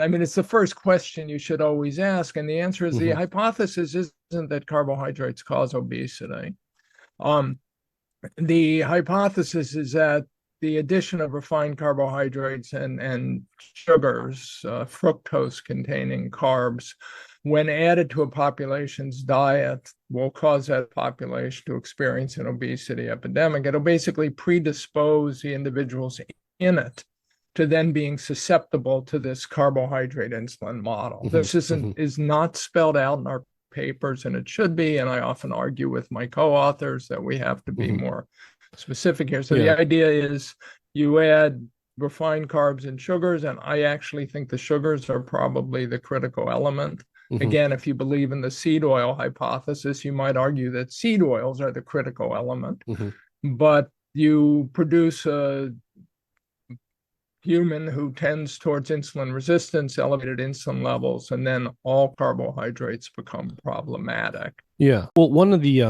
I mean, it's the first question you should always ask. And the answer is the hypothesis isn't that carbohydrates cause obesity. The hypothesis is that the addition of refined carbohydrates and sugars, fructose-containing carbs, when added to a population's diet, will cause that population to experience an obesity epidemic. It'll basically predispose the individuals in it to then being susceptible to this carbohydrate insulin model. This is not spelled out in our papers, and it should be. And I often argue with my co-authors that we have to be more specific here. So the idea is you add refined carbs and sugars, and I actually think the sugars are probably the critical element. Again, if you believe in the seed oil hypothesis, you might argue that seed oils are the critical element. But you produce a human who tends towards insulin resistance, elevated insulin levels, and then all carbohydrates become problematic. Yeah. Well, one of the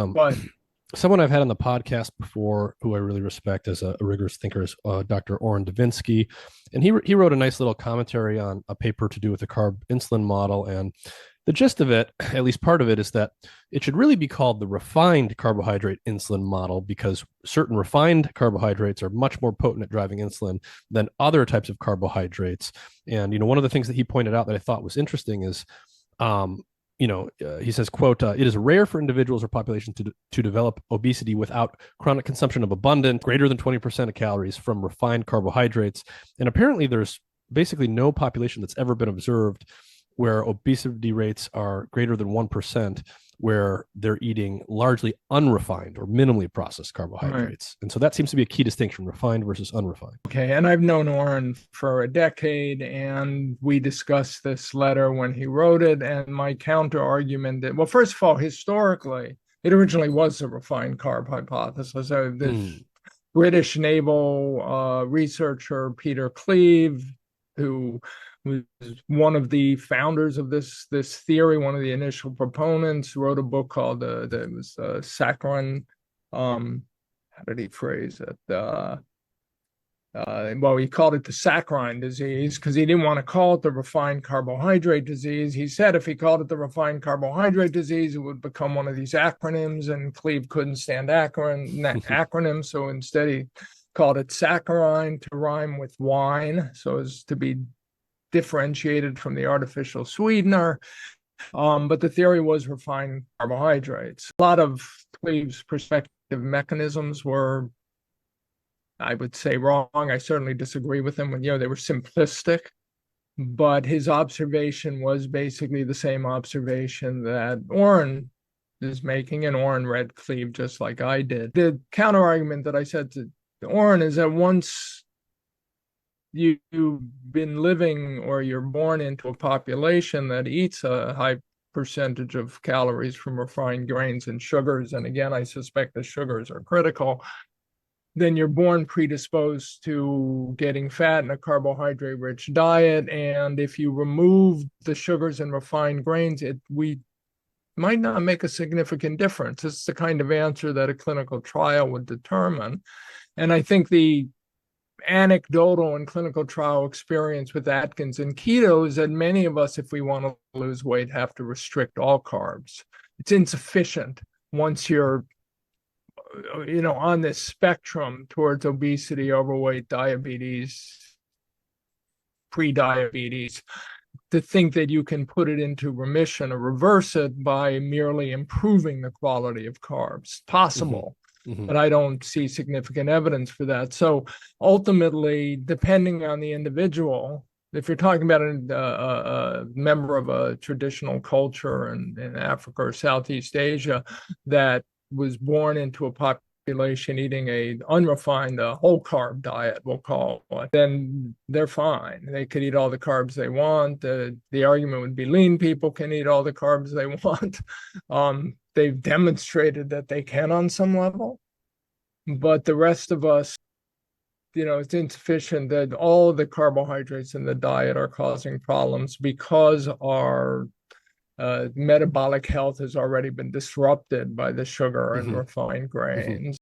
someone I've had on the podcast before who I really respect as a rigorous thinker is Dr. Oren Davinsky. And he wrote a nice little commentary on a paper to do with the carb insulin model. And the gist of it, at least part of it, is that it should really be called the refined carbohydrate insulin model, because certain refined carbohydrates are much more potent at driving insulin than other types of carbohydrates. And, one of the things that he pointed out that I thought was interesting is, he says, quote, it is rare for individuals or populations to develop obesity without chronic consumption of abundant, greater than 20% of calories from refined carbohydrates. And apparently there's basically no population that's ever been observed where obesity rates are greater than 1%, where they're eating largely unrefined or minimally processed carbohydrates. And so that seems to be a key distinction, refined versus unrefined. Okay. And I've known Oren for a decade, and we discussed this letter when he wrote it. And my counter argument that, well, first of all, historically, it originally was a refined carb hypothesis. This British naval researcher, Peter Cleve, who was one of the founders of this theory, one of the initial proponents, wrote a book called Saccharine. How did he phrase it? Well, he called it the saccharine disease because he didn't want to call it the refined carbohydrate disease. He said if he called it the refined carbohydrate disease, it would become one of these acronyms, and Cleve couldn't stand acronyms, so instead he called it saccharine to rhyme with wine, so as to be differentiated from the artificial sweetener. But the theory was refined carbohydrates. A lot of Cleve's perspective mechanisms were, I would say, wrong. I certainly disagree with him when, they were simplistic, but his observation was basically the same observation that Oren is making, and Oren read Cleve just like I did. The counter argument that I said to Oren is that once you've been living or you're born into a population that eats a high percentage of calories from refined grains and sugars, and again, I suspect the sugars are critical, then you're born predisposed to getting fat in a carbohydrate-rich diet. And if you remove the sugars and refined grains, we might not make a significant difference. It's the kind of answer that a clinical trial would determine. And I think the anecdotal and clinical trial experience with Atkins and keto is that many of us, if we want to lose weight, have to restrict all carbs. It's insufficient once you're on this spectrum towards obesity, overweight, diabetes, pre-diabetes, to think that you can put it into remission or reverse it by merely improving the quality of carbs. Possible. But I don't see significant evidence for that. So ultimately, depending on the individual, if you're talking about a member of a traditional culture in Africa or Southeast Asia that was born into a population eating a unrefined whole carb diet, we'll call it, then they're fine. They could eat all the carbs they want. The argument would be lean people can eat all the carbs they want. They've demonstrated that they can on some level, but the rest of us, it's insufficient that all the carbohydrates in the diet are causing problems because our metabolic health has already been disrupted by the sugar and refined grains.